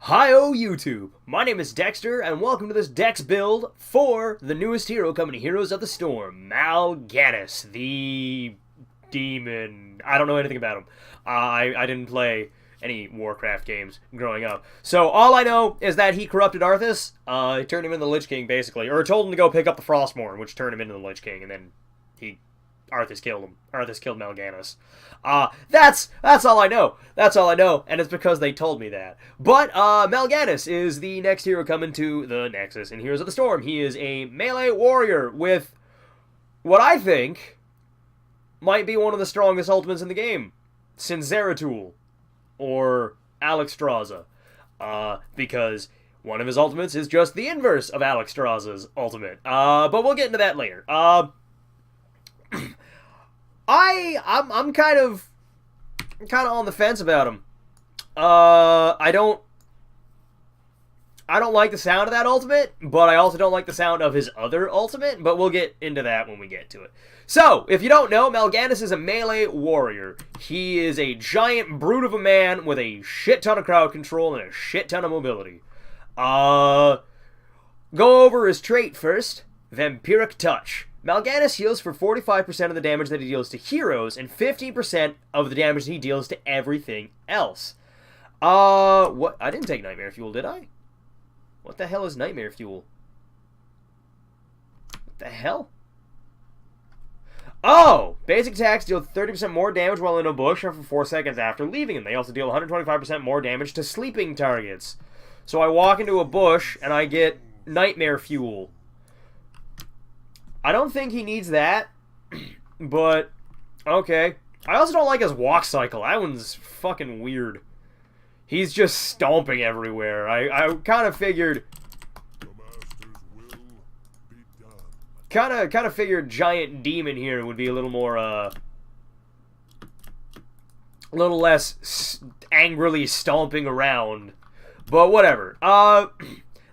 Hi-oh YouTube! My name is Dexter, and welcome to this Dex build for the newest hero coming to Heroes of the Storm, Mal'Ganis, the demon. I don't know anything about him. I didn't play any Warcraft games growing up. So all I know is that he corrupted Arthas, he turned him into the Lich King, basically. Or told him to go pick up the Frostmourne, which turned him into the Lich King, and then Arthas killed him. Arthas killed Mal'Ganis. That's all I know. That's all I know, and it's because they told me that. But, Mal'Ganis is the next hero coming to the Nexus in Heroes of the Storm. He is a melee warrior with what I think might be one of the strongest ultimates in the game. Sinceratool. Or Alexstrasza. Because one of his ultimates is just the inverse of Alexstrasza's ultimate. But we'll get into that later. I'm kind of on the fence about him. I don't like the sound of that ultimate, but I also don't like the sound of his other ultimate, but we'll get into that when we get to it. So, if you don't know, Mal'Ganis is a melee warrior. He is a giant brute of a man with a shit ton of crowd control and a shit ton of mobility. Go over his trait first, Vampiric Touch. Mal'Ganis heals for 45% of the damage that he deals to heroes and 15% of the damage he deals to everything else. What? I didn't take Nightmare Fuel, did I? What the hell is Nightmare Fuel? What the hell? Oh! Basic attacks deal 30% more damage while in a bush or for 4 seconds after leaving them. They also deal 125% more damage to sleeping targets. So I walk into a bush and I get Nightmare Fuel. I don't think he needs that, but okay. I also don't like his walk cycle. That one's fucking weird. He's just stomping everywhere. I kind of figured... Kind of figured Giant Demon here would be a little more, a little less angrily stomping around. But whatever.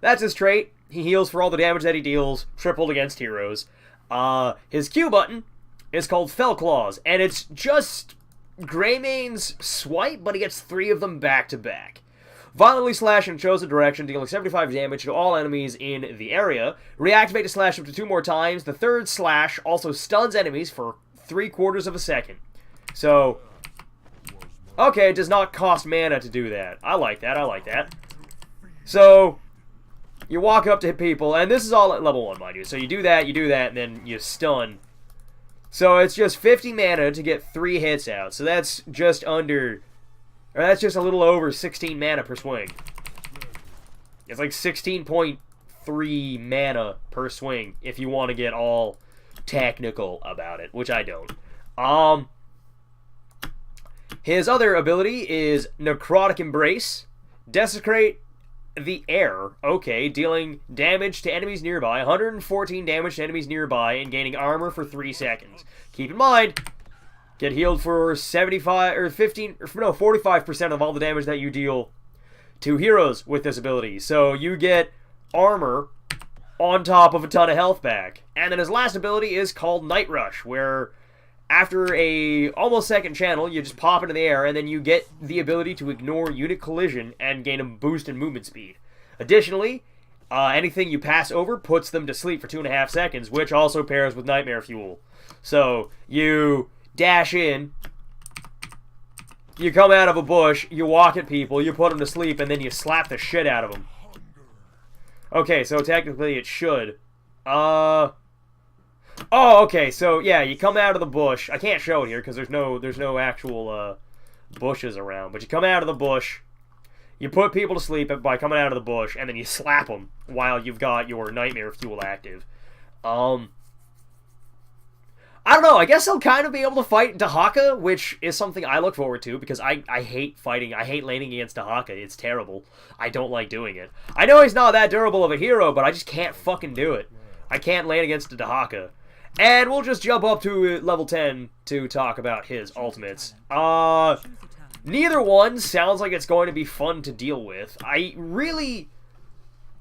That's his trait. He heals for all the damage that he deals, tripled against heroes. His Q button is called Fell Claws, and it's just Greymane's swipe, but he gets 3 of them back to back. Violently slash in chosen direction, dealing 75 damage to all enemies in the area. Reactivate to slash up to 2 more times. The third slash also stuns enemies for 3/4 of a second. So, okay, it does not cost mana to do that. I like that, I like that. So, you walk up to hit people, and this is all at level 1, mind you. So you do that, and then you stun. So it's just 50 mana to get 3 hits out. So that's just under... Or that's just a little over 16 mana per swing. It's like 16.3 mana per swing, if you want to get all technical about it, which I don't. His other ability is Necrotic Embrace. Desecrate the air, okay, dealing damage to enemies nearby, 114 damage to enemies nearby, and gaining armor for 3 seconds. Keep in mind, get healed for 45% of all the damage that you deal to heroes with this ability. So you get armor on top of a ton of health back. And then his last ability is called Night Rush, where after a almost second channel, you just pop into the air, and then you get the ability to ignore unit collision and gain a boost in movement speed. Additionally, anything you pass over puts them to sleep for 2.5 seconds, which also pairs with Nightmare Fuel. So, you dash in, you come out of a bush, you walk at people, you put them to sleep, and then you slap the shit out of them. Okay, so technically it should. Oh, okay, so yeah, you come out of the bush. I can't show it here because there's no actual bushes around. But you come out of the bush, you put people to sleep by coming out of the bush, and then you slap them while you've got your Nightmare Fuel active. I don't know, I guess he'll kind of be able to fight Dahaka, which is something I look forward to, because I hate fighting, I hate laning against Dahaka, it's terrible. I don't like doing it. I know he's not that durable of a hero, but I just can't fucking do it. I can't lane against a Dahaka. And we'll just jump up to level 10 to talk about his ultimates. Neither one sounds like it's going to be fun to deal with.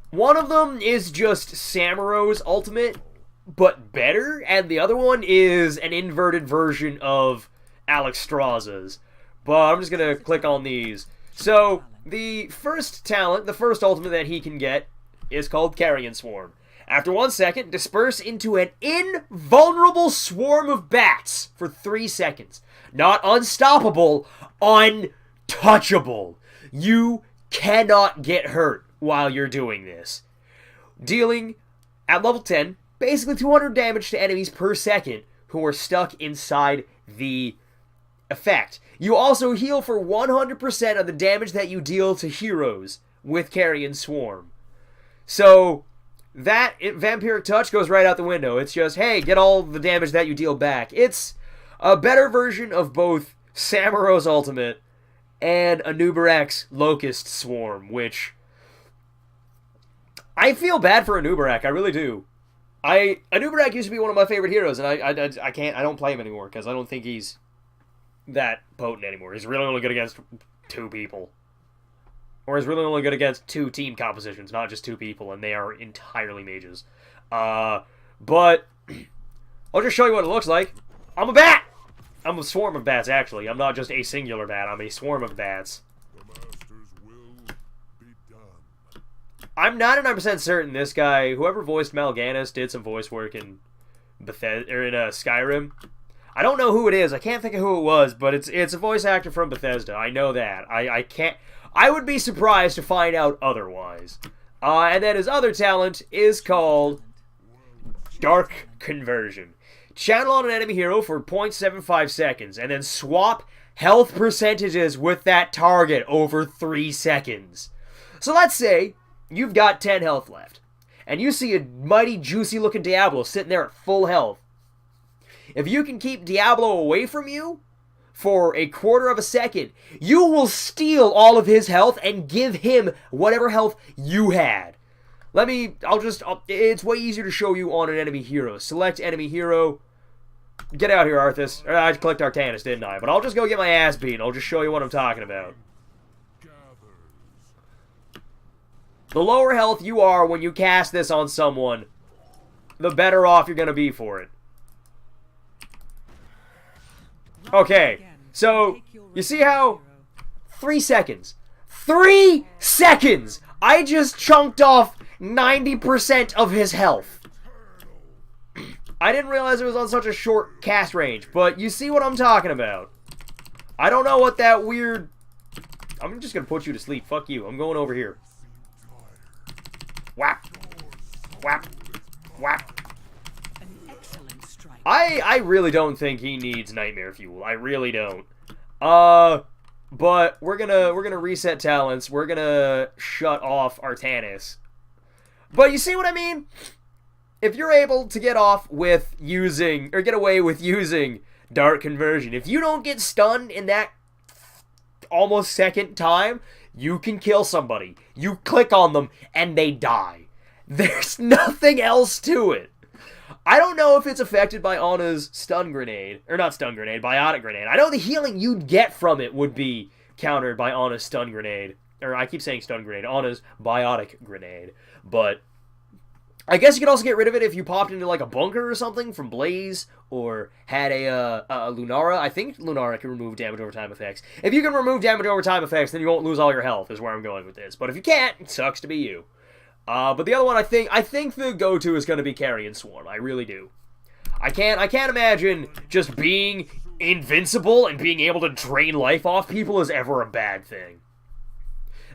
One of them is just Samaro's ultimate, but better, and the other one is an inverted version of Alexstrasza's. But I'm just gonna click on these. So, the first talent, the first ultimate that he can get, is called Carrion Swarm. After 1 second, disperse into an invulnerable swarm of bats for 3 seconds. Not unstoppable, untouchable. You cannot get hurt while you're doing this. Dealing, at level 10, basically 200 damage to enemies per second who are stuck inside the effect. You also heal for 100% of the damage that you deal to heroes with Carrion Swarm. So, that Vampiric Touch goes right out the window. It's just, hey, get all the damage that you deal back. It's a better version of both Samuro's Ultimate and Anubarak's Locust Swarm, which I feel bad for Anubarak, I really do. Anubarak used to be one of my favorite heroes, and I don't play him anymore because I don't think he's that potent anymore. He's really only good against 2 people. Or he's really only good against 2 team compositions, not just 2 people, and they are entirely mages. But I'll just show you what it looks like. I'm a bat! I'm a swarm of bats, actually. I'm not just a singular bat, I'm a swarm of bats. I'm 99% certain this guy, whoever voiced Mal'Ganis, did some voice work in Skyrim. I don't know who it is. I can't think of who it was, but it's a voice actor from Bethesda. I know that. I would be surprised to find out otherwise. And then his other talent is called Dark Conversion. Channel on an enemy hero for 0.75 seconds, and then swap health percentages with that target over 3 seconds. So let's say you've got 10 health left, and you see a mighty juicy looking Diablo sitting there at full health. If you can keep Diablo away from you for a quarter of a second, you will steal all of his health and give him whatever health you had. It's way easier to show you on an enemy hero. Select enemy hero. Get out here, Arthas. I clicked Artanis, didn't I? But I'll just go get my ass beat, and I'll just show you what I'm talking about. The lower health you are when you cast this on someone, the better off you're going to be for it. Okay, so, you see how? 3 seconds. 3 seconds! I just chunked off 90% of his health. I didn't realize it was on such a short cast range, but you see what I'm talking about. I don't know what that weird... I'm just gonna put you to sleep. Fuck you. I'm going over here. Whap. Whap. Whap. I really don't think he needs Nightmare Fuel. I really don't. But we're gonna reset talents. We're gonna shut off Artanis. But you see what I mean? If you're able to get off with using, or get away with using Dark Conversion, if you don't get stunned in that almost second time, you can kill somebody. You click on them and they die. There's nothing else to it. I don't know if it's affected by Ana's stun grenade, or not stun grenade, biotic grenade. I know the healing you'd get from it would be countered by Ana's stun grenade, or I keep saying stun grenade, Ana's biotic grenade, but I guess you could also get rid of it if you popped into like a bunker or something from Blaze, or had a Lunara. I think Lunara can remove damage over time effects. If you can remove damage over time effects, then you won't lose all your health, is where I'm going with this. But if you can't, it sucks to be you. But the other one, I think the go-to is going to be Carrion Swarm. I really do. I can't imagine just being invincible and being able to drain life off people is ever a bad thing.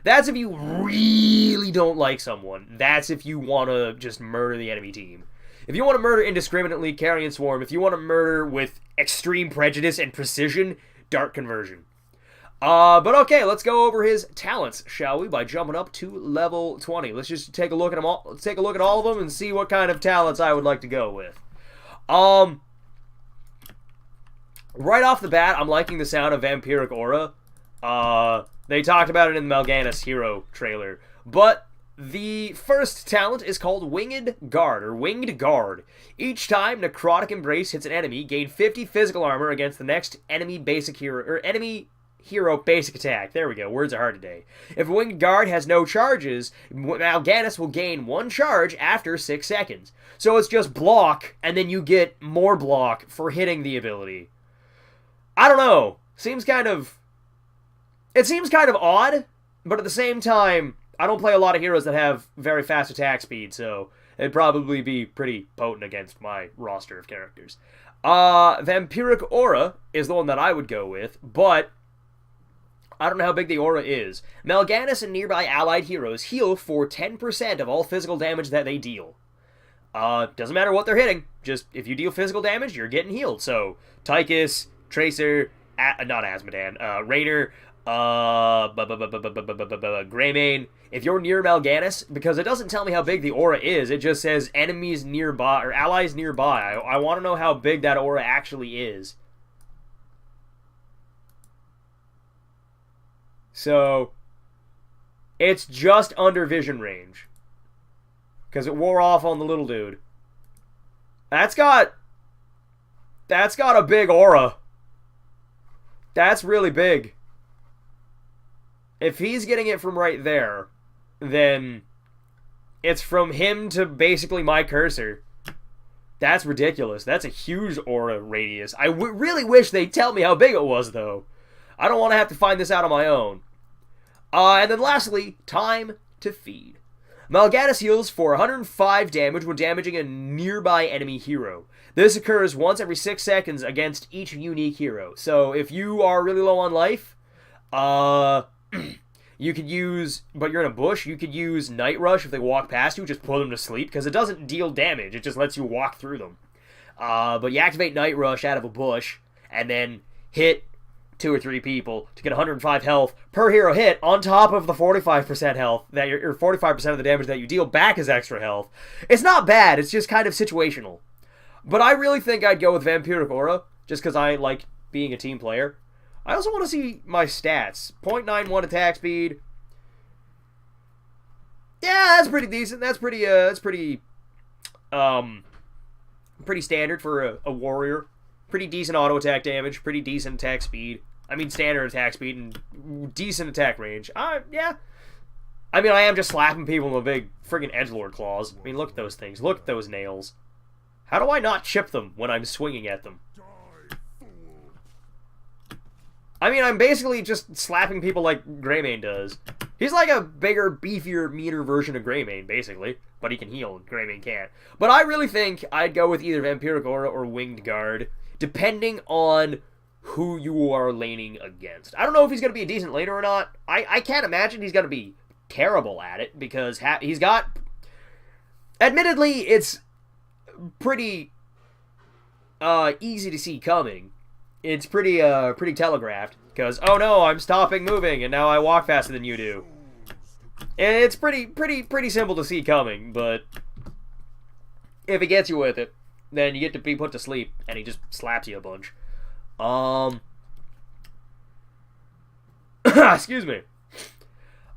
That's if you really don't like someone. That's if you want to just murder the enemy team. If you want to murder indiscriminately, Carrion Swarm. If you want to murder with extreme prejudice and precision, Dark Conversion. But okay, let's go over his talents, shall we? By jumping up to level 20. Let's just take a look at them all. Let's take a look at all of them and see what kind of talents I would like to go with. Right off the bat, I'm liking the sound of Vampiric Aura. They talked about it in the Mal'Ganis Hero trailer. But the first talent is called Winged Guard, or Winged Guard. Each time Necrotic Embrace hits an enemy, gain 50 physical armor against the next enemy basic hero, or enemy hero basic attack. There we go. Words are hard today. If a Winged Guard has no charges, Mal'Ganis will gain 1 charge after 6 seconds. So it's just block, and then you get more block for hitting the ability. I don't know. It seems kind of odd But at the same time, I don't play a lot of heroes that have very fast attack speed, so it'd probably be pretty potent against my roster of characters. Vampiric Aura is the one that I would go with, but I don't know how big the aura is. Mal'Ganis and nearby allied heroes heal for 10% of all physical damage that they deal. Doesn't matter what they're hitting. Just, if you deal physical damage, you're getting healed. So, Tychus, Tracer, not Azmodan, Raynor, Greymane. If you're near Mal'Ganis, because it doesn't tell me how big the aura is, it just says enemies nearby, or allies nearby. I want to know how big that aura actually is. So, it's just under vision range. Because it wore off on the little dude. That's got a big aura. That's really big. If he's getting it from right there, then it's from him to basically my cursor. That's ridiculous. That's a huge aura radius. I really wish they'd tell me how big it was, though. I don't want to have to find this out on my own. And then lastly, time to feed. Mal'Ganis heals for 105 damage when damaging a nearby enemy hero. This occurs once every 6 seconds against each unique hero. So if you are really low on life, you could use, but you're in a bush, you could use Night Rush if they walk past you, just put them to sleep, because it doesn't deal damage, it just lets you walk through them. But you activate Night Rush out of a bush, and then hit 2 or 3 people to get 105 health per hero hit on top of the 45% health that or 45% of the damage that you deal back as extra health. It's not bad, it's just kind of situational. But I really think I'd go with Vampiric Aura, just because I like being a team player. I also want to see my stats. 0.91 attack speed. Yeah, that's pretty decent. That's pretty standard for a warrior. Pretty decent auto attack damage, pretty decent attack speed. I mean, standard attack speed and decent attack range. Yeah. I mean, I am just slapping people with big friggin' edgelord claws. I mean, look at those things. Look at those nails. How do I not chip them when I'm swinging at them? I mean, I'm basically just slapping people like Greymane does. He's like a bigger, beefier, meaner version of Greymane, basically. But he can heal, and Greymane can't. But I really think I'd go with either Vampiric Aura or Winged Guard, depending on who you are laning against. I don't know if he's going to be a decent laner or not. I can't imagine he's going to be terrible at it, because he's got... Admittedly, it's pretty easy to see coming. It's pretty telegraphed, because, oh no, I'm stopping moving, and now I walk faster than you do. And it's pretty simple to see coming, but if he gets you with it, then you get to be put to sleep, and he just slaps you a bunch. Excuse me.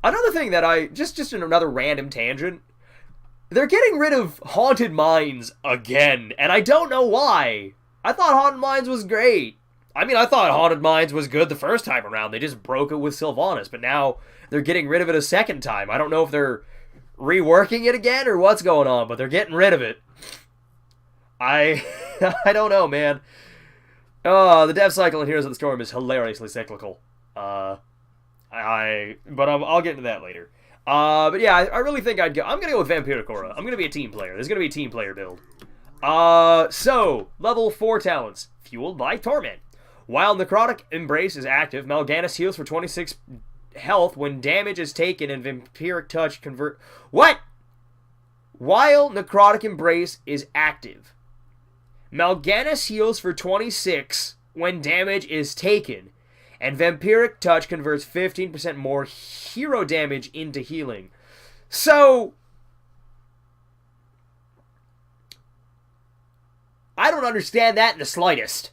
Another thing that just in another random tangent, they're getting rid of Haunted Mines again, and I don't know why. I thought Haunted Mines was great. I mean, I thought Haunted Mines was good the first time around. They just broke it with Sylvanas, but now they're getting rid of it a second time. I don't know if they're reworking it again or what's going on, but they're getting rid of it. I don't know, man. The dev cycle in Heroes of the Storm is hilariously cyclical. But I'll get into that later. But yeah, I really think I'm gonna go with Vampiric Aura. I'm gonna be a team player. There's gonna be a team player build. So, level 4 talents. Fueled by Torment. While Necrotic Embrace is active, Mal'Ganis heals for 26 health when damage is taken and Vampiric Touch convert... What? While Necrotic Embrace is active, Mal'Ganis heals for 26 when damage is taken, and Vampiric Touch converts 15% more hero damage into healing. So... I don't understand that in the slightest.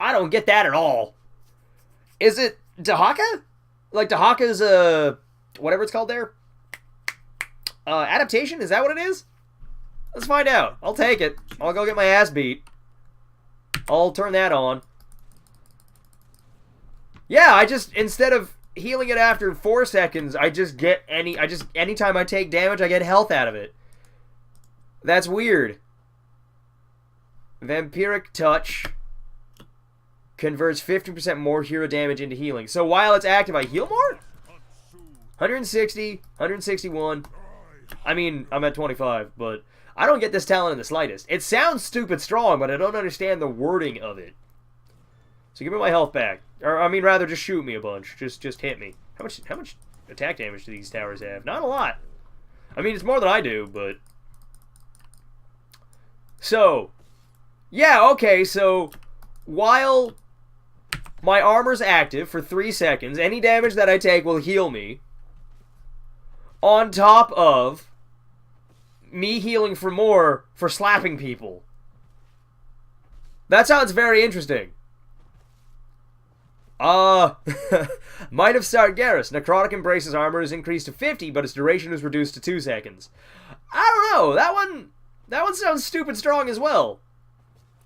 I don't get that at all. Is it Dahaka? Like Dahaka's, whatever it's called there? Adaptation? Is that what it is? Let's find out. I'll take it. I'll go get my ass beat. I'll turn that on. Yeah, I just, instead of healing it after 4 seconds, anytime I take damage, I get health out of it. That's weird. Vampiric Touch converts 15% more hero damage into healing. So while it's active, I heal more? 160, 161. I mean, I'm at 25, but I don't get this talent in the slightest. It sounds stupid strong, but I don't understand the wording of it. So give me my health back. Or, I mean, rather, just shoot me a bunch. Just hit me. How much attack damage do these towers have? Not a lot. I mean, it's more than I do, but... So, yeah, okay, so while my armor's active for 3 seconds, any damage that I take will heal me, on top of me healing for more for slapping people. That sounds very interesting. Might of Sargeras. Necrotic Embrace's armor is increased to 50, but its duration is reduced to 2 seconds. I don't know, that one sounds stupid strong as well.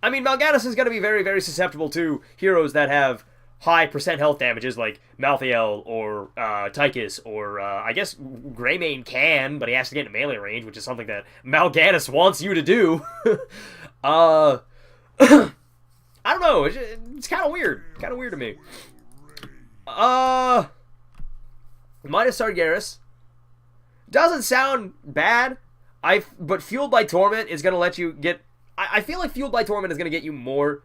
I mean, Mal'Ganis is going to be very, very susceptible to heroes that have high percent health damages like Malthael or Tychus or I guess Greymane can, but he has to get in melee range, which is something that Mal'Ganis wants you to do. I don't know, it's kind of weird. Kind of weird to me. Might of Sargeras doesn't sound bad. But Fueled by Torment is going to let you get... I feel like Fueled by Torment is going to get you more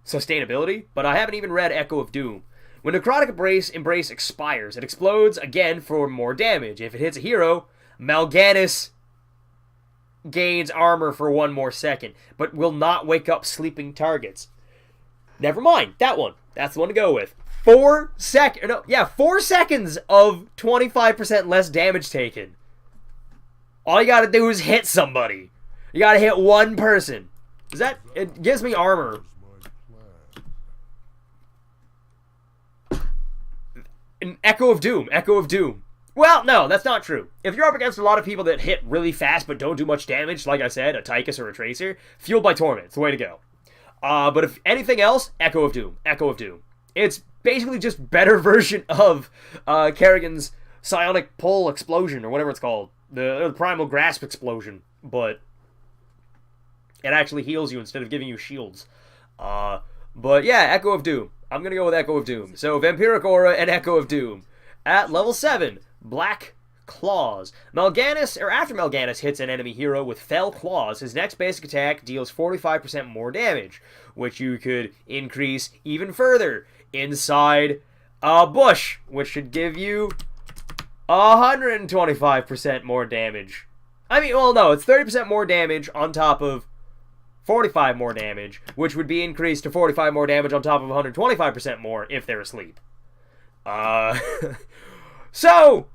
sustainability, but I haven't even read Echo of Doom. When Necrotic Embrace expires, it explodes again for more damage. If it hits a hero, Mal'Ganis gains armor for 1 more second, but will not wake up sleeping targets. Never mind, that one. That's the one to go with. 4 seconds of 25% less damage taken. All you gotta do is hit somebody. You gotta hit one person. It gives me armor. An Echo of Doom. Well, no, that's not true. If you're up against a lot of people that hit really fast but don't do much damage, like I said, a Tychus or a Tracer, Fueled by Torment, it's the way to go. But if anything else, Echo of Doom. It's basically just better version of Kerrigan's Psionic Pull Explosion, or whatever it's called. The Primal Grasp Explosion, but it actually heals you instead of giving you shields. But yeah, Echo of Doom. I'm going to go with Echo of Doom. So Vampiric Aura and Echo of Doom. At level 7, Black Claws. After Mal'Ganis hits an enemy hero with Fell Claws, his next basic attack deals 45% more damage, which you could increase even further inside a bush, which should give you 125% more damage. I mean, well, no, it's 30% more damage on top of 45 more damage, which would be increased to 45 more damage on top of 125% more if they're asleep. So,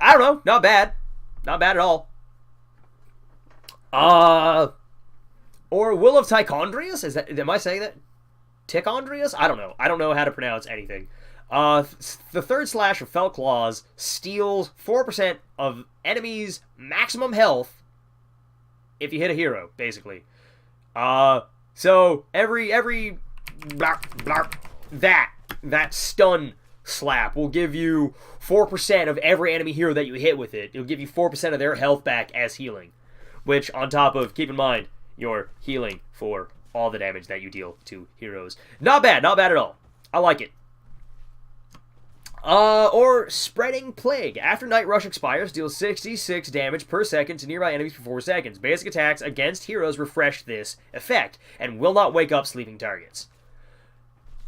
I don't know, not bad. Not bad at all. Or Will of Tichondrius? Am I saying that? Tichondrius? I don't know. I don't know how to pronounce anything. The third slash of Fell Claws steals 4% of enemies' maximum health if you hit a hero, basically. So every blarp, blarp, that stun slap will give you 4% of every enemy hero that you hit with it. It'll give you 4% of their health back as healing, which on top of, keep in mind, you're healing for all the damage that you deal to heroes. Not bad at all. I like it. Or Spreading Plague. After Night Rush expires, deals 66 damage per second to nearby enemies for 4 seconds. Basic attacks against heroes refresh this effect, and will not wake up sleeping targets.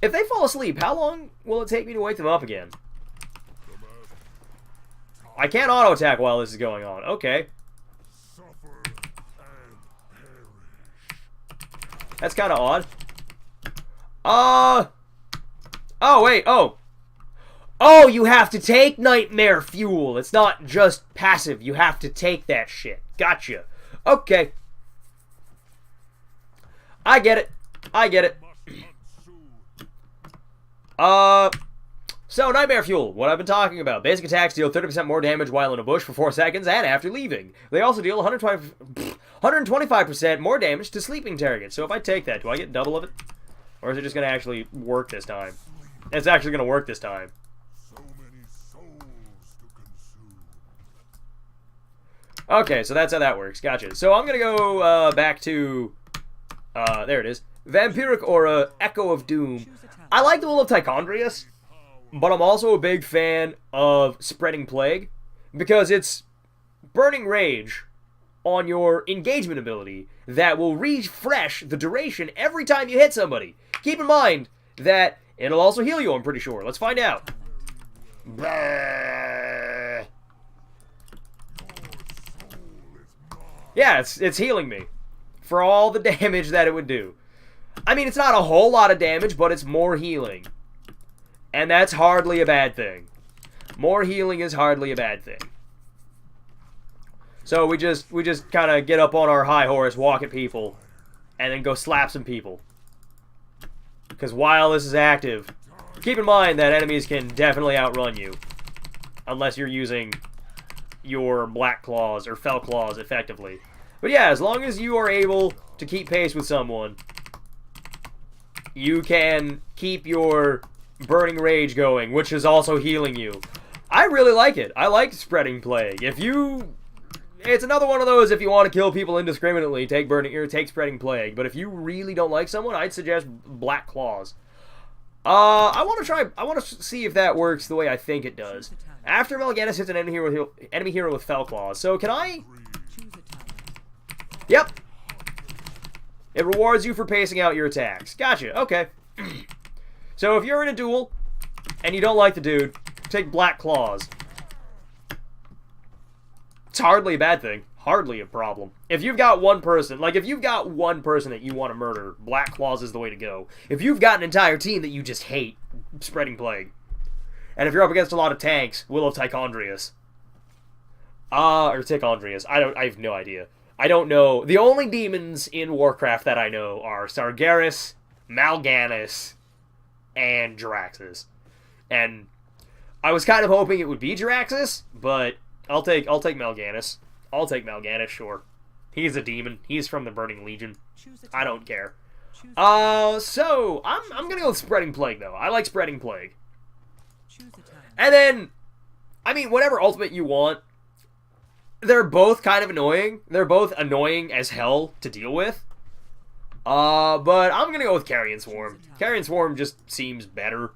If they fall asleep, how long will it take me to wake them up again? I can't auto-attack while this is going on. Okay. That's kind of odd. Oh, wait, oh, you have to take Nightmare Fuel. It's not just passive. You have to take that shit. Gotcha. Okay. I get it. So Nightmare Fuel, what I've been talking about. Basic attacks deal 30% more damage while in a bush for 4 seconds and after leaving. They also deal 125% more damage to sleeping targets. So if I take that, do I get double of it? Or is it just going to actually work this time? It's actually going to work this time. Okay, so that's how that works. Gotcha. So I'm going to go back to... there it is. Vampiric Aura, Echo of Doom. I like the Will of Tichondrius. But I'm also a big fan of Spreading Plague, because it's Burning Rage on your engagement ability that will refresh the duration every time you hit somebody. Keep in mind that it'll also heal you, I'm pretty sure. Let's find out. Yeah, it's healing me for all the damage that it would do. I mean, it's not a whole lot of damage, but it's more healing. And that's hardly a bad thing. More healing is hardly a bad thing. So we just kind of get up on our high horse, walk at people, and then go slap some people. Because while this is active, keep in mind that enemies can definitely outrun you. Unless you're using your Black Claws or Fell Claws effectively. But yeah, as long as you are able to keep pace with someone, you can keep your Burning Rage going, which is also healing you. I really like it. I like Spreading Plague. It's another one of those, if you want to kill people indiscriminately, take Spreading Plague. But if you really don't like someone, I'd suggest Black Claws. I want to see if that works the way I think it does. After Melganis hits an enemy hero with Fell Claws. So can I? Yep. It rewards you for pacing out your attacks. Gotcha. Okay. So if you're in a duel and you don't like the dude, take Black Claws. It's hardly a bad thing. Hardly a problem. If you've got one person, that you want to murder, Black Claws is the way to go. If you've got an entire team that you just hate, Spreading Plague. And if you're up against a lot of tanks, Will of Tichondrius. Or Tichondrius. I have no idea. I don't know. The only demons in Warcraft that I know are Sargeras, Mal'Ganis, and Jaraxxus. And I was kind of hoping it would be Jaraxxus, but I'll take Mal'Ganis. I'll take Mal'Ganis, sure. He's a demon. He's from the Burning Legion. I don't care. So I'm gonna go with Spreading Plague though. I like Spreading Plague. And then, I mean, whatever ultimate you want. They're both kind of annoying. They're both annoying as hell to deal with. But I'm gonna go with Carrion Swarm. Carrion Swarm just seems better.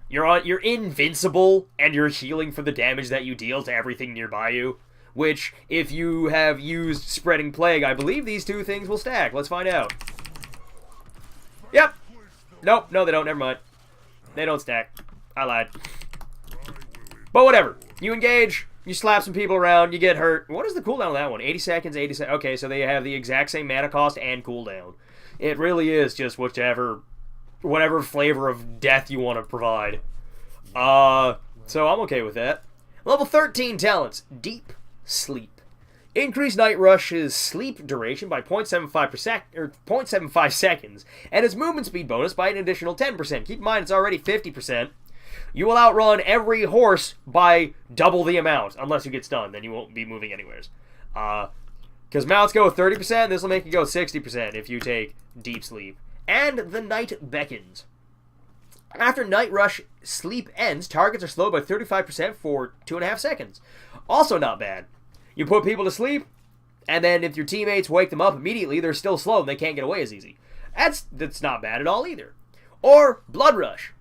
You're invincible, and you're healing for the damage that you deal to everything nearby you. Which, if you have used Spreading Plague, I believe these two things will stack. Let's find out. Yep. Nope. No, they don't. Never mind. They don't stack. I lied. But whatever. You engage. You slap some people around. You get hurt. What is the cooldown on that one? 80 seconds, 80 seconds. Okay, so they have the exact same mana cost and cooldown. It really is just whatever flavor of death you want to provide. So I'm okay with that. Level 13 talents. Deep Sleep. Increase Night Rush's sleep duration by 0.75 seconds, and its movement speed bonus by an additional 10%. Keep in mind, it's already 50%. You will outrun every horse by double the amount, unless you get stunned, then you won't be moving anywheres. Because mounts go 30%, this will make it go 60% if you take Deep Sleep. And the Night Beckons. After Night Rush sleep ends, targets are slowed by 35% for 2.5 seconds. Also not bad. You put people to sleep, and then if your teammates wake them up immediately, they're still slow and they can't get away as easy. That's not bad at all either. Or Blood Rush.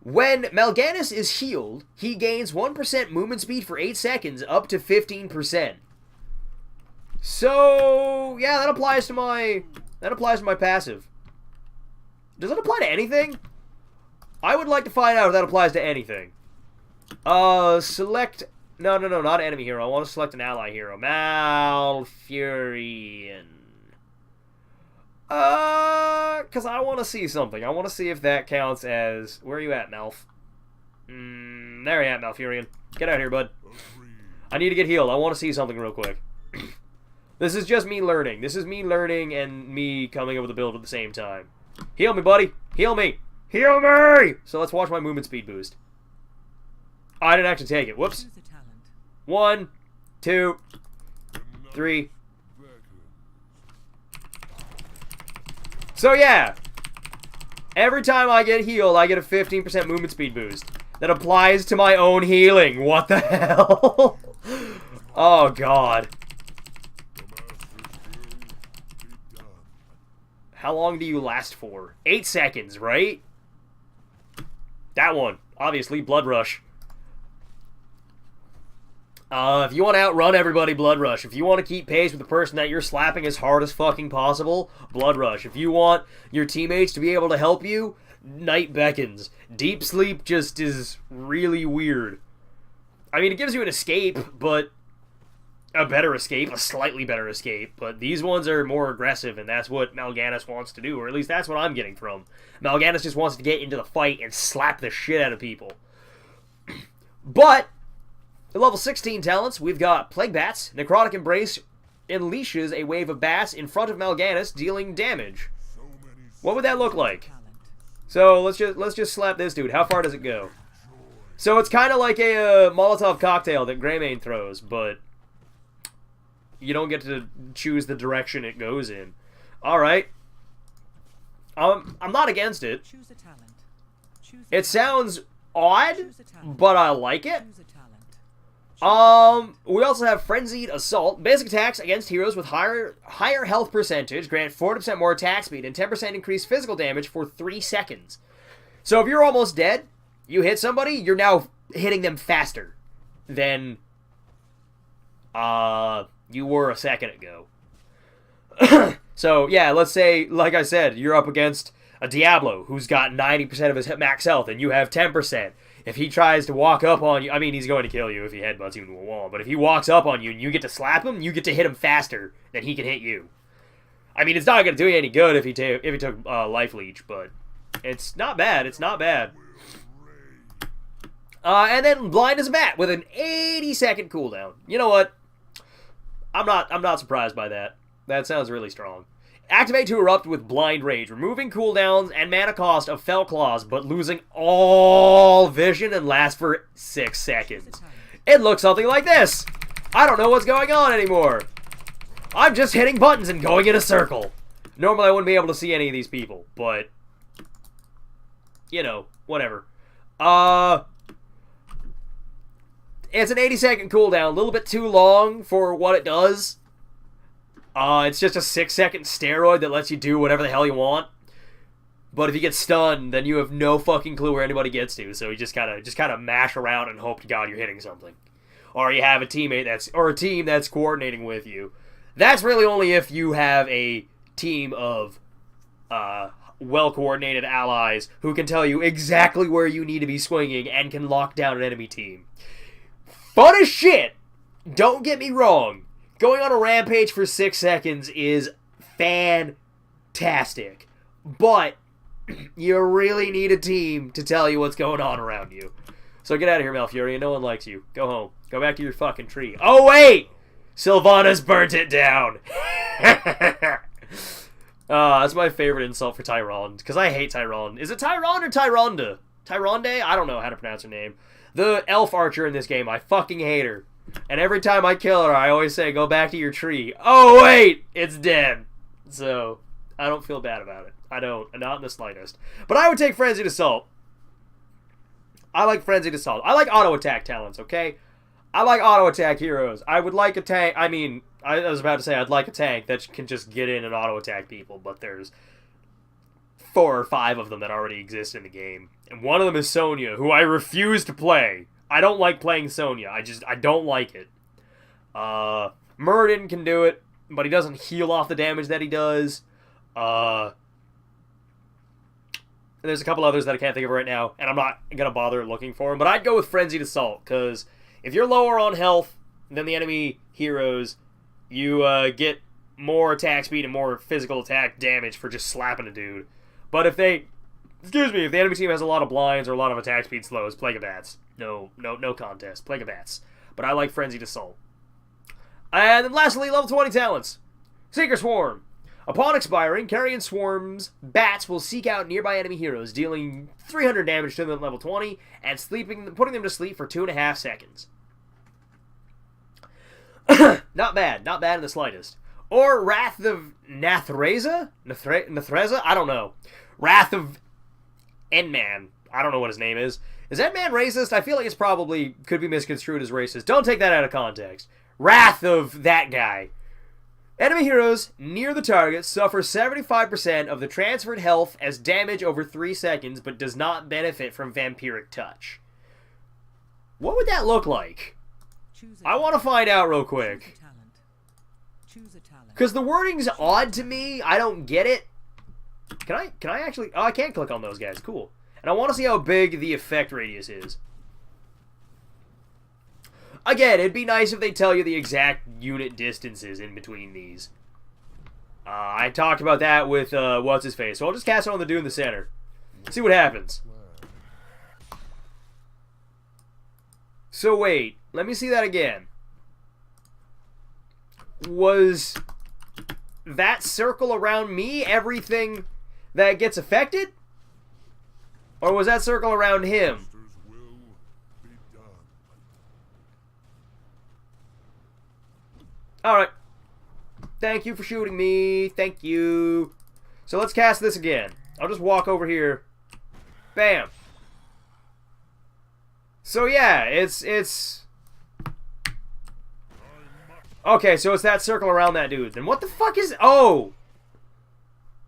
When Mal'Ganis is healed, he gains 1% movement speed for 8 seconds, up to 15%. So, yeah, that applies to my passive. Does it apply to anything? I would like to find out if that applies to anything. Select... No, not enemy hero. I want to select an ally hero. Malfurion. Because I want to see something. I want to see if that counts as... Where are you at, Malf? There you at, Malfurion. Get out here, bud. I need to get healed. I want to see something real quick. This is just me learning. This is me learning and me coming up with a build at the same time. Heal me, buddy. Heal me. Heal me! So let's watch my movement speed boost. Oh, I didn't actually take it. Whoops. 1, 2, 3. So yeah, every time I get healed, I get a 15% movement speed boost. That applies to my own healing. What the hell? Oh god. How long do you last for? 8 seconds, right? That one. Obviously, Blood Rush. If you want to outrun everybody, Blood Rush. If you want to keep pace with the person that you're slapping as hard as fucking possible, Blood Rush. If you want your teammates to be able to help you, Night Beckons. Deep Sleep just is really weird. I mean, it gives you an escape, but a better escape, a slightly better escape. But these ones are more aggressive, and that's what Mal'Ganis wants to do, or at least that's what I'm getting from. Mal'Ganis just wants to get into the fight and slap the shit out of people. But at level 16 talents, we've got Plague Bats. Necrotic Embrace unleashes a wave of bats in front of Mal'Ganis, dealing damage. What would that look like? So let's just slap this dude. How far does it go? So it's kind of like a Molotov cocktail that Greymane throws, but you don't get to choose the direction it goes in. All right. I'm not against it. It sounds odd, but I like it. We also have Frenzied Assault. Basic attacks against heroes with higher health percentage grant 40% more attack speed and 10% increased physical damage for 3 seconds. So if you're almost dead, you hit somebody, you're now hitting them faster than you were a second ago. So, yeah, let's say, like I said, you're up against a Diablo who's got 90% of his max health and you have 10%. If he tries to walk up on you, I mean, he's going to kill you if he headbutts you into a wall, but if he walks up on you and you get to slap him, you get to hit him faster than he can hit you. I mean, it's not going to do you any good if he took Life Leech, but it's not bad. It's not bad. And then Blind as a Bat with an 80-second cooldown. You know what? I'm not surprised by that. That sounds really strong. Activate to erupt with Blind Rage, removing cooldowns and mana cost of Fell Claws, but losing all vision and lasts for 6 seconds. It looks something like this. I don't know what's going on anymore. I'm just hitting buttons and going in a circle. Normally I wouldn't be able to see any of these people, but you know, whatever. It's an 80-second cooldown, a little bit too long for what it does. It's just a 6-second steroid that lets you do whatever the hell you want. But if you get stunned, then you have no fucking clue where anybody gets to. So you just kind of mash around and hope to God you're hitting something, or you have a teammate a team that's coordinating with you. That's really only if you have a team of well-coordinated allies who can tell you exactly where you need to be swinging and can lock down an enemy team. Fun as shit. Don't get me wrong. Going on a rampage for 6 seconds is fantastic. But you really need a team to tell you what's going on around you. So get out of here, Malfurion. No one likes you. Go home. Go back to your fucking tree. Oh, wait! Sylvanas burnt it down. That's my favorite insult for Tyrande, because I hate Tyrande. Is it Tyrande or Tyrande? Tyrande? I don't know how to pronounce her name. The elf archer in this game, I fucking hate her. And every time I kill her, I always say, go back to your tree. Oh, wait! It's dead. So, I don't feel bad about it. I don't. Not in the slightest. But I would take Frenzied Assault. I like Frenzied Assault. I like auto-attack talents, okay? I like auto-attack heroes. I would like a tank. I mean, I was about to say I'd like a tank that can just get in and auto-attack people, but there's 4 or 5 of them that already exist in the game. And one of them is Sonya, who I refuse to play. I don't like playing Sonya. I don't like it. Muradin can do it, but he doesn't heal off the damage that he does. And there's a couple others that I can't think of right now, and I'm not going to bother looking for them. But I'd go with Frenzied Assault, because if you're lower on health than the enemy heroes, you get more attack speed and more physical attack damage for just slapping a dude. But if the enemy team has a lot of blinds or a lot of attack speed slows, Plague of Bats. No contest. Plague of Bats. But I like Frenzied Assault. And then lastly, level 20 talents. Seeker Swarm. Upon expiring, Carrion Swarm's bats will seek out nearby enemy heroes, dealing 300 damage to them at level 20, and putting them to sleep for 2.5 seconds. Not bad. Not bad in the slightest. Or Wrath of Nathreza? Nathreza? I don't know. Wrath of Endman. I don't know what his name is. Is Endman racist? I feel like it's probably could be misconstrued as racist. Don't take that out of context. Wrath of that guy. Enemy heroes near the target suffer 75% of the transferred health as damage over 3 seconds, but does not benefit from vampiric touch. What would that look like? I want to find out real quick. Because the wording's odd to me. I don't get it. Can I actually... Oh, I can click on those guys. Cool. And I want to see how big the effect radius is. Again, it'd be nice if they tell you the exact unit distances in between these. I talked about that with, what's-his-face. So I'll just cast it on the dude in the center. See what happens. So wait, let me see that again. Was that circle around me everything that gets affected? Or was that circle around him? Alright. Thank you for shooting me. Thank you. So let's cast this again. I'll just walk over here. Bam. So yeah, it's... Okay, so it's that circle around that dude. Then what the fuck is... Oh!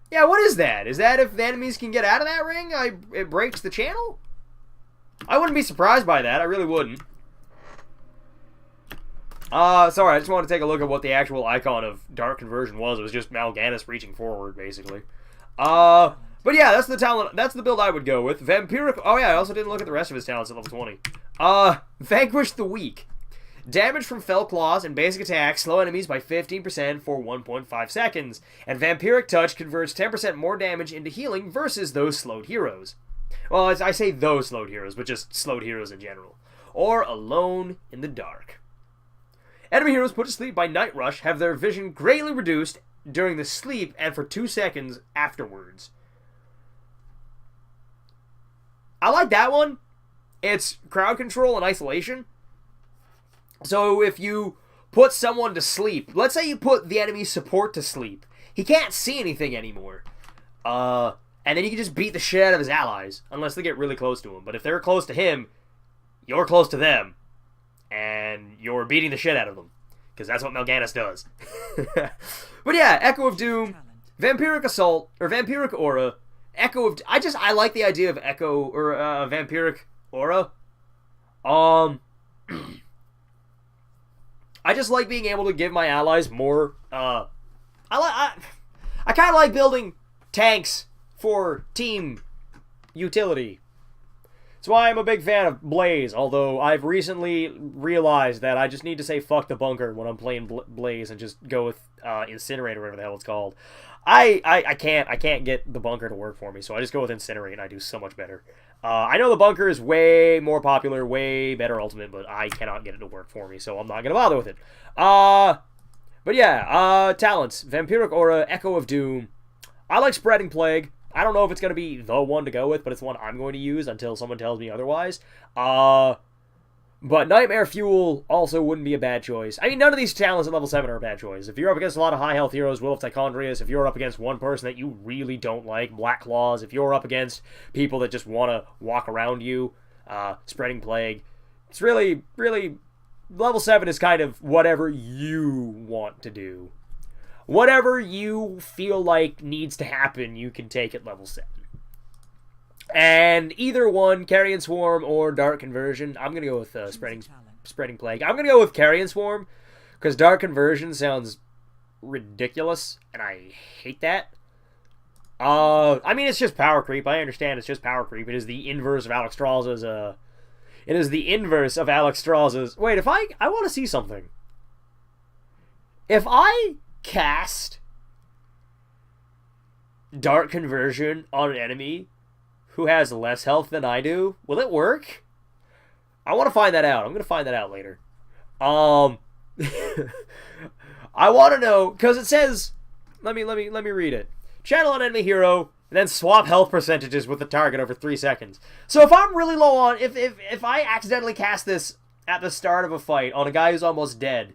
Yeah, what is that? Is that if the enemies can get out of that ring, it breaks the channel? I wouldn't be surprised by that. I really wouldn't. Sorry, I just wanted to take a look at what the actual icon of Dark Conversion was. It was just Mal'Ganis reaching forward, basically. But yeah, that's the talent. That's the build I would go with. Vampiric... Oh yeah, I also didn't look at the rest of his talents at level 20. Vanquish the Weak. Damage from Fell Claws and basic attacks slow enemies by 15% for 1.5 seconds. And Vampiric Touch converts 10% more damage into healing versus those slowed heroes. Well, I say those slowed heroes, but just slowed heroes in general. Or Alone in the Dark. Enemy heroes put to sleep by Night Rush have their vision greatly reduced during the sleep and for 2 seconds afterwards. I like that one. It's crowd control and isolation. So if you put someone to sleep, let's say you put the enemy's support to sleep, he can't see anything anymore. And then you can just beat the shit out of his allies, unless they get really close to him. But if they're close to him, you're close to them. And you're beating the shit out of them. Because that's what Mal'Ganis does. But yeah, Echo of Doom, Vampiric Assault, or Vampiric Aura, Echo of... I like the idea of Echo, or Vampiric Aura. I just like being able to give my allies more, I kind of like building tanks for team utility. That's why I'm a big fan of Blaze, although I've recently realized that I just need to say fuck the bunker when I'm playing Blaze and just go with Incinerate or whatever the hell it's called. I can't get the bunker to work for me, so I just go with Incinerate and I do so much better. I know the bunker is way more popular, way better ultimate, but I cannot get it to work for me, so I'm not going to bother with it. But yeah, talents. Vampiric Aura, Echo of Doom. I like Spreading Plague. I don't know if it's going to be the one to go with, but it's one I'm going to use until someone tells me otherwise. But Nightmare Fuel also wouldn't be a bad choice. I mean, none of these talents at level 7 are a bad choice. If you're up against a lot of high health heroes, Will of Tichondrius, if you're up against one person that you really don't like, Black Claws, if you're up against people that just want to walk around you, Spreading Plague, it's really, level 7 is kind of whatever you want to do. Whatever you feel like needs to happen, you can take at level 7. And either one, Carrion Swarm or Dark Conversion, I'm going to go with Spreading Plague. I'm going to go with Carrion Swarm, because Dark Conversion sounds ridiculous, and I hate that. I mean, it's just power creep. I understand it's just power creep. It is the inverse of Alexstrasza's, It is the inverse of Alexstrasza's... Wait, if I want to see something. If I cast Dark Conversion on an enemy who has less health than I do, will it work? I want to find that out. I'm going to find that out later. I want to know, because it says, let me read it. Channel an enemy hero, and then swap health percentages with the target over 3 seconds. So if I'm really low on, if I accidentally cast this at the start of a fight on a guy who's almost dead,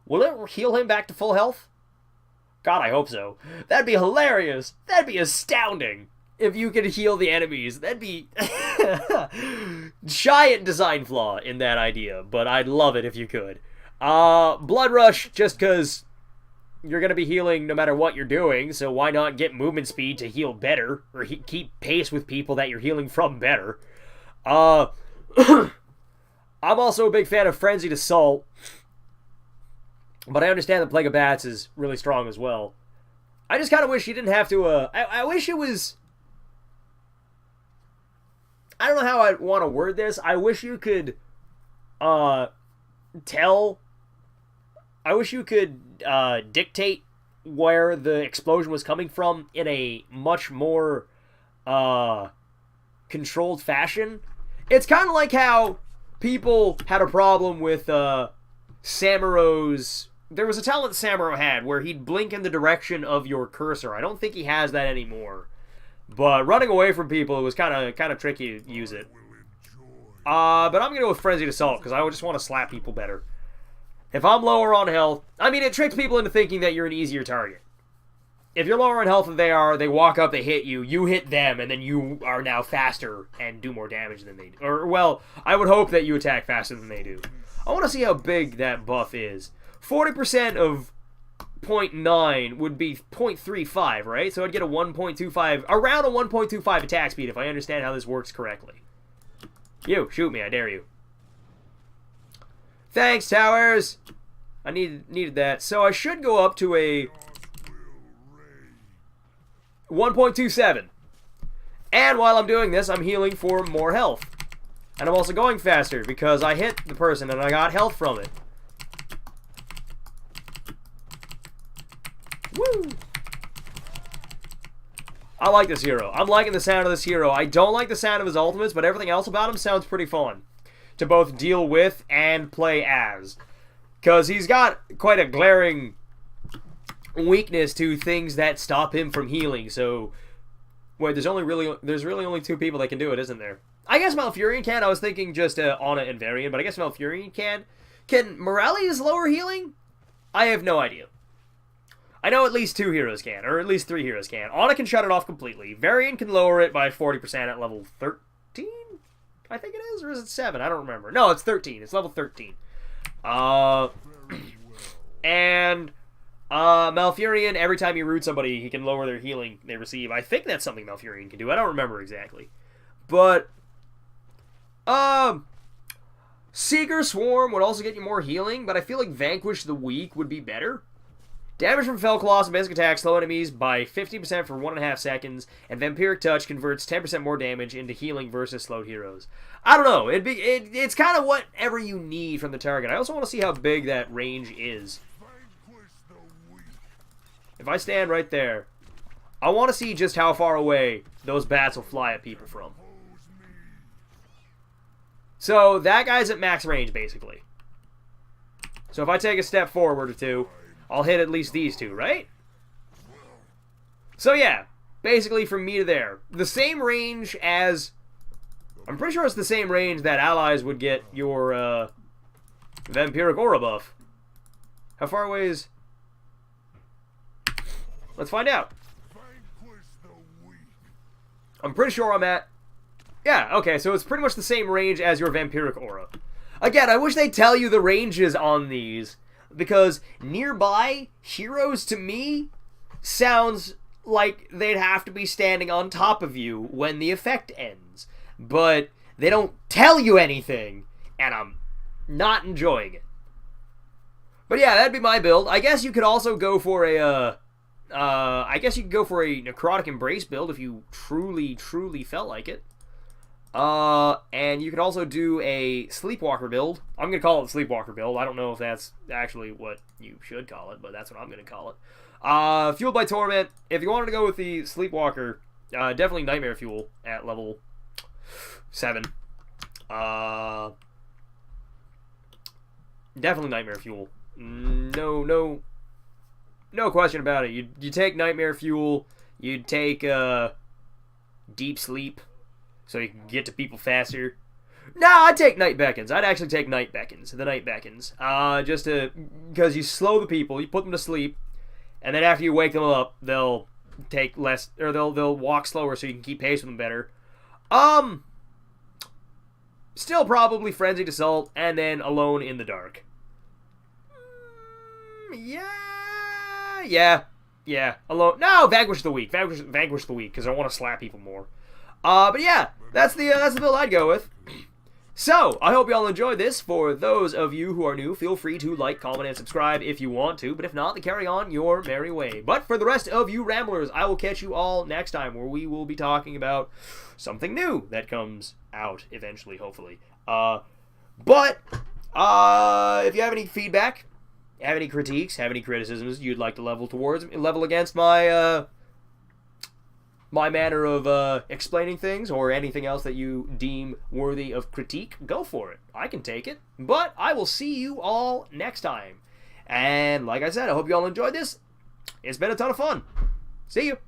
will it heal him back to full health? God, I hope so. That'd be hilarious. That'd be astounding. If you could heal the enemies, that'd be giant design flaw in that idea, but I'd love it if you could. Blood Rush, just because you're going to be healing no matter what you're doing, so why not get movement speed to heal better, or keep pace with people that you're healing from better. I'm also a big fan of Frenzied Assault, but I understand that Plague of Bats is really strong as well. I just kind of wish you didn't have to, I wish it was... I don't know how I want to word this. I wish you could, I wish you could, dictate where the explosion was coming from in a much more, controlled fashion. It's kind of like how people had a problem with, Samaro's... There was a talent Samaro had where he'd blink in the direction of your cursor. I don't think he has that anymore. But running away from people, it was kind of tricky to use it. But I'm going to go with Frenzied Assault, because I just want to slap people better. If I'm lower on health... I mean, it tricks people into thinking that you're an easier target. If you're lower on health than they are, they walk up, they hit you, you hit them, and then you are now faster and do more damage than they do. Or, well, I would hope that you attack faster than they do. I want to see how big that buff is. 40% of 0.9 would be 0.35, right? So I'd get a 1.25, around a 1.25 attack speed if I understand how this works correctly. You, shoot me, I dare you. Thanks, towers! I needed that. So I should go up to a 1.27. And while I'm doing this, I'm healing for more health. And I'm also going faster because I hit the person and I got health from it. Woo! I like this hero. I'm liking the sound of this hero. I don't like the sound of his ultimates, but everything else about him sounds pretty fun to both deal with and play as. Because he's got quite a glaring weakness to things that stop him from healing. So, wait, there's really only two people that can do it, isn't there? I guess Malfurion can. I was thinking just Ana and Varian, but I guess Malfurion can. Can Morales lower healing? I have no idea. I know at least 2 heroes can, or at least 3 heroes can. Ana can shut it off completely. Varian can lower it by 40% at level 13? I think it is, or is it 7? I don't remember. No, it's 13. It's level 13. And Malfurion, every time you root somebody, he can lower their healing they receive. I think that's something Malfurion can do. I don't remember exactly. But, Seeker Swarm would also get you more healing, but I feel like Vanquish the Weak would be better. Damage from Fell Claws and basic attacks slow enemies by 50% for 1.5 seconds, and Vampiric Touch converts 10% more damage into healing versus slowed heroes. I don't know. It's kind of whatever you need from the target. I also want to see how big that range is. If I stand right there, I want to see just how far away those bats will fly at people from. So that guy's at max range, basically. So if I take a step forward or two, I'll hit at least these two, right? So yeah, basically from me to there. The same range as... I'm pretty sure it's the same range that allies would get your Vampiric Aura buff. How far away is... Let's find out. I'm pretty sure I'm at... Yeah, okay, so it's pretty much the same range as your Vampiric Aura. Again, I wish they'd tell you the ranges on these, because nearby heroes to me sounds like they'd have to be standing on top of you when the effect ends. But they don't tell you anything, and I'm not enjoying it. But yeah, that'd be my build. I guess you could also go for a, Necrotic Embrace build if you truly, truly felt like it. And you could also do a Sleepwalker build. I'm going to call it Sleepwalker build. I don't know if that's actually what you should call it, but that's what I'm going to call it. Fueled by Torment. If you wanted to go with the Sleepwalker, definitely Nightmare Fuel at level 7. Definitely Nightmare Fuel. No question about it. You take Nightmare Fuel, you'd take Deep Sleep, so you can get to people faster. Nah, I'd take Night Beckons. I'd actually take Night Beckons. The Night Beckons. Because you slow the people, you put them to sleep, and then after you wake them up, they'll take less, or they'll walk slower so you can keep pace with them better. Still probably Frenzied Assault, and then Alone in the Dark. Yeah, Yeah. Alone. No, vanquish the weak. Vanquish the weak, because I want to slap people more. But yeah, that's the build I'd go with. So, I hope you all enjoyed this. For those of you who are new, feel free to like, comment, and subscribe if you want to. But if not, then carry on your merry way. But for the rest of you ramblers, I will catch you all next time, where we will be talking about something new that comes out eventually, hopefully. But if you have any feedback, have any critiques, have any criticisms you'd like to level against my my manner of explaining things, or anything else that you deem worthy of critique, go for it. I can take it. But I will see you all next time. And like I said, I hope you all enjoyed this. It's been a ton of fun. See you.